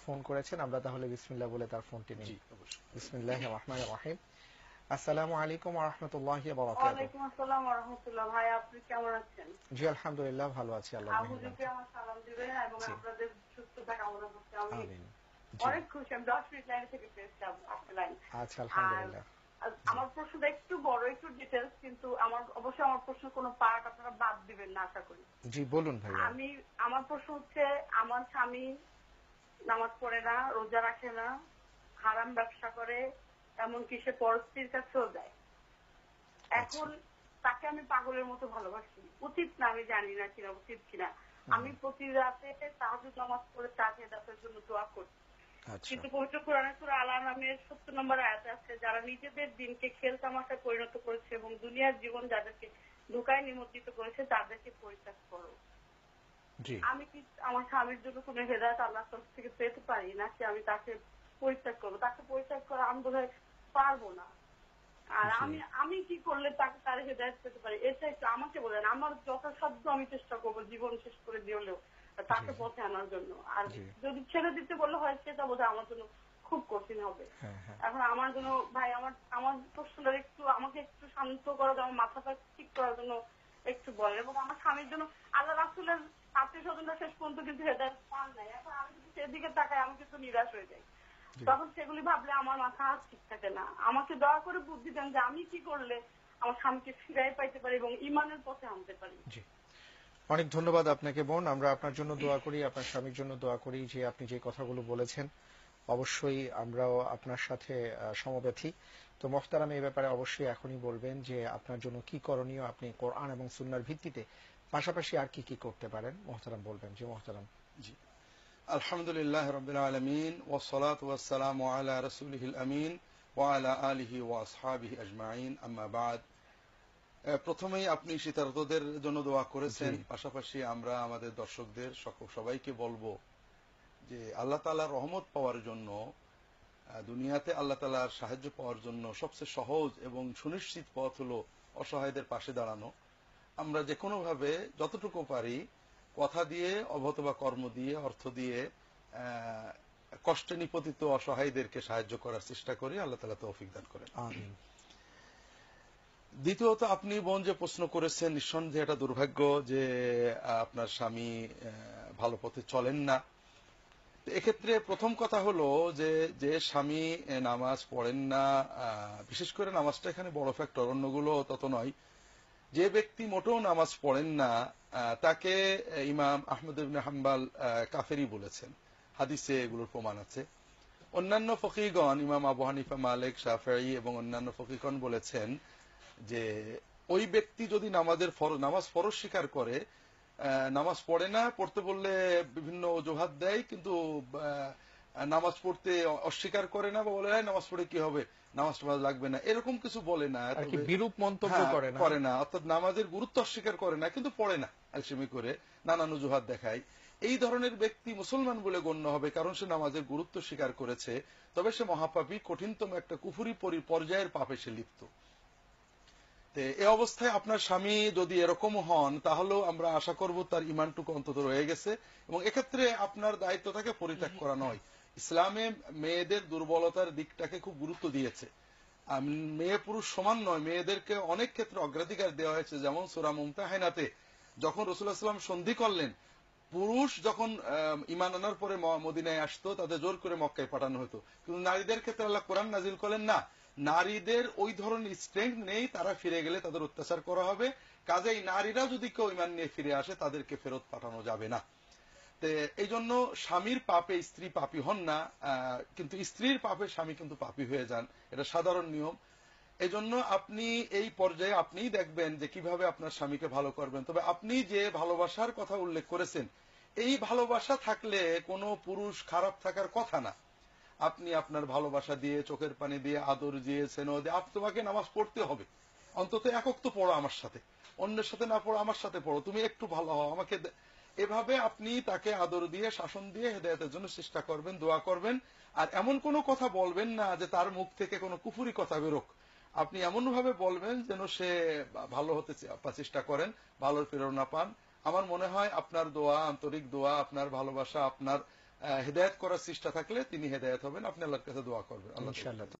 Phone করেছেন, আমরা তাহলে বিসমিল্লাহ বলে তার ফোনটি নিই। জি অবশ্যই। বিসমিল্লাহির রহমানির রহিম। আসসালামু আলাইকুম ওয়া রাহমাতুল্লাহি ওয়া বারাকাতুহু। ওয়ালাইকুম আসসালাম ওয়া রাহমাতুল্লাহ। ভাই আপনি কেমন আছেন? জি আলহামদুলিল্লাহ ভালো আছি, আল্লাহর আবুজুকে মেহেরবানিতে। আমার সালাম দিবেন এবং জি আপনাদের সুস্থতা কামনা করছি। আমি আমিন। জি অনেক খুশি, আমি 10 মিনিট লাইন থেকে পেয়েছি আপনার লাইন। আচ্ছা আর আলহামদুলিল্লাহ। জি আমার প্রশ্নটা একটু বড়, একটু ডিটেলস, কিন্তু অবশ্যই আমার প্রশ্ন কোনো পার্ট আপনারা বাদ দিবেন না আশা করি। জি বলুন ভাইয়া। আমার প্রশ্ন হচ্ছে, আমার স্বামী নামাজ পড়ে না, রোজা রাখে না, হারাম ব্যবসা করে, এমনকি সে পরস্ত্রীর কাছেও যায়। আচ্ছা এখন তাকে আমি পাগলের মতো ভালোবাসি, উচিত না আমি জানি না কিনা উচিত কিনা। আমি প্রতি রাতে তাহাজ্জুদ নামাজ পড়ে তার হেদায়েতের জন্য দোয়া করি, আচ্ছা কিন্তু পবিত্র কোরআনে সূরা আল আনআমের 70 নম্বর আয়াতে আছে, যারা নিজেদের দিনকে খেলতামাশায় পরিণত করেছে এবং দুনিয়ার জীবন যাদেরকে ধোঁকায় নিমজ্জিত করেছে তাদেরকে পরিত্যাগ করো। জি আমি কি আমার স্বামীর জন্য কোনো হেদায়েত আল্লাহর তরফ থেকে পেতে পারি নাকি আমি তাকে পরিত্যাগ করবো? তাকে পরিত্যাগ করা আমি বোধহয় পারবো না। আর জি আমি কি করলে তাকে তার হেদায়েত পেতে পারি, এটা একটু আমাকে বলেন। আমার যথাসাধ্য আমি চেষ্টা করবো জীবন শেষ করে দিলেও জি তাকে পথে আনার জন্য। আর জি যদি ছেড়ে দিতে বললে হয়, সেটা বোধহয় আমার জন্য খুব কঠিন হবে। হ্যাঁ হ্যাঁ এখন আমার জন্য ভাই, আমার প্রশ্নটা একটু আমাকে একটু শান্ত করার জন্য, আমার মাথাটা ঠিক করার জন্য একটু বলেন। এবং আমার স্বামীর জন্য আল্লাহ রাসূলের আত্মীয় স্বজনরা শেষ পর্যন্ত কিন্তু হেদায়েত পান নাই। এখন আমি যদি সেদিকে তাকাই আমি কিন্তু নিরাশ হয়ে যাই। জি তখন সেগুলি ভাবলে আমার মাথা আর ঠিক থাকে না। আমাকে দয়া করে বুদ্ধি দেন যে আমি কি করলে আমার স্বামীকে ফিরাই পাইতে পারি এবং ইমানের পথে আনতে পারি। জি অনেক ধন্যবাদ আপনাকে বোন। আমরা আপনার জন্য দোয়া করি, আপনার স্বামীর জন্য দোয়া করি। যে আপনি যে কথাগুলো বলেছেন অবশ্যই আমরাও আপনার সাথে সমব্যথী। তো মোহতারাম এই ব্যাপারে অবশ্যই এখনই বলবেন যে আপনার জন্য কি করণীয়, আপনি কোরআন এবং সুন্নাহর ভিত্তিতে পাশাপাশি আর কি কি করতে পারেন মোহতারাম বলবেন। যে মোহতারাম। জি আলহামদুলিল্লাহ রাব্বিল আলামিন ওয়াসসালাতু ওয়াসসালামু আলা রাসূলিহিল আমিন ওয়া আলা আলিহি ওয়া আসহাবিহি আজমাইন, আম্মা বাদ। প্রথমেই আপনি শীতার্তদের জন্য দোয়া করেছেন, জি পাশাপাশি আমরা আমাদের দর্শকদের সবাইকে বলবো যে আল্লাহ তাআলার রহমত পাওয়ার জন্য, দুনিয়াতে আল্লাহ তাআলার সাহায্য পাওয়ার জন্য সবচেয়ে সহজ এবং সুনিশ্চিত পথ হলো অসহায়দের পাশে দাঁড়ানো। আমরা যে কোনো ভাবে যতটুকু পারি কথা দিয়ে, অথবা কর্ম দিয়ে, অর্থ দিয়ে কষ্টে নিপতিত অসহায়দেরকে সাহায্য করার চেষ্টা করি। আল্লাহ তাআলা তৌফিক দান করেন। আমিন। দ্বিতীয়ত, আপনি বোন যে প্রশ্ন করেছেন, নিঃসন্দেহে এটা দুর্ভাগ্য যে আপনার স্বামী ভালো পথে চলেন না। এক্ষেত্রে প্রথম কথা হলো যে যে স্বামী নামাজ পড়েন না, বিশেষ করে নামাজটা এখানে বড় ফ্যাক্টর, অন্যগুলো তত নয়। যে ব্যক্তি মোটেও নামাজ পড়েন না তাকে ইমাম আহমদ ইবনে হাম্বল কাফেরি বলেছেন। হাদিসে এগুলোর প্রমাণ আছে। অন্যান্য ফকিহগণ, ইমাম আবু হানিফা, মালিক, শাফিঈ এবং অন্যান্য ফকিহগণ বলেছেন যে ওই ব্যক্তি যদি নামাজ ফরজ স্বীকার করে, নামাজ পড়ে না, পড়তে বললে বিভিন্ন অজুহাত দেয়, কিন্তু নামাজ পড়তে অস্বীকার করে না, বা বলে নামাজ পড়ে কি হবে, নামাজ লাগবে না, এরকম কিছু বলে না, আর কি বিরূপ মন্তব্য করে না, অর্থাৎ নামাজের গুরুত্ব অস্বীকার করে না, কিন্তু পড়ে না আলসেমি করে, নানান অজুহাত দেখায়। এই ধরনের ব্যক্তি মুসলমান বলে গণ্য হবে, কারণ সে নামাজের গুরুত্ব স্বীকার করেছে। তবে সে মহাপাপী, কঠিনতম একটা কুফরি পর্যায়ের পাপে সে লিপ্ত। এই অবস্থায় আপনার স্বামী যদি এরকম হন, তাহলেও আমরা আশা করব তার ইমানটুকু অন্তত রয়ে গেছে, এবং এক্ষেত্রে আপনার দায়িত্ব তাকে পরিত্যাগ করা নয়। ইসলামে মেয়েদের দুর্বলতার দিকটাকে খুব গুরুত্ব দিয়েছে। মেয়ে পুরুষ সমান নয়, মেয়েদেরকে অনেক ক্ষেত্রে অগ্রাধিকার দেওয়া হয়েছে। যেমন সূরা মুমতাহিনাতে যখন রাসূলুল্লাহ সাল্লাল্লাহু আলাইহি ওয়াসাল্লাম সন্ধি করলেন, পুরুষ যখন ঈমান আনার পরে মদিনায় আসতো তাদের জোর করে মক্কায় পাঠানো হতো, কিন্তু নারীদের ক্ষেত্রে আল্লাহ কোরআন নাজিল করলেন না, নারীদের ওই ধরনের স্ট্রেংথ নেই, তারা ফিরে গেলে তাদের অত্যাচার করা হবে, কাজেই নারীরা যদি কেউ ঈমান নিয়ে ফিরে আসে তাদেরকে ফেরত পাঠানো যাবে না। এই জন্য স্বামীর পাপে স্ত্রী পাপী হন না, কিন্তু স্ত্রীর পাপে স্বামী কিন্তু পাপী হয়ে যান, এটা সাধারণ নিয়ম। এই জন্য আপনি এই পর্যায়ে আপনিই দেখবেন যে কিভাবে আপনার স্বামীকে ভালো করবেন। তবে আপনি যে ভালোবাসার কথা উল্লেখ করেছেন, এই ভালোবাসা থাকলে কোনো পুরুষ খারাপ থাকার কথা না। আপনি আপনার ভালোবাসা দিয়ে, চোখের পানি দিয়ে, আদর দিয়ে, স্নেহ দিয়ে, তোমাকে নামাজ পড়তে হবে, অন্তত একক তো পড়ো আমার সাথে, অন্যের সাথে না পড়ো আমার সাথে পড়ো, তুমি একটু ভালো হও আমাকে। এভাবে আপনি তাকে আদর দিয়ে, শাসন দিয়ে হেদায়েতের জন্য চেষ্টা করবেন, দোয়া করবেন। আর এমন কোনো কথা বলবেন না যে তার মুখ থেকে কোনো কুফুরি কথা বেরোক। আপনি এমন ভাবে বলবেন যেন সে ভালো হতে চেষ্টা করেন, ভালোর প্রেরণা পান। আমার মনে হয় আপনার দোয়া, আন্তরিক দোয়া, আপনার ভালোবাসা, আপনার হেদায়েত করার চেষ্টা থাকলে তিনি হেদায়েত হবেন। আপনি আল্লাহর কাছে দোয়া করবেন। আল্লাহ ইনশাআল্লাহ।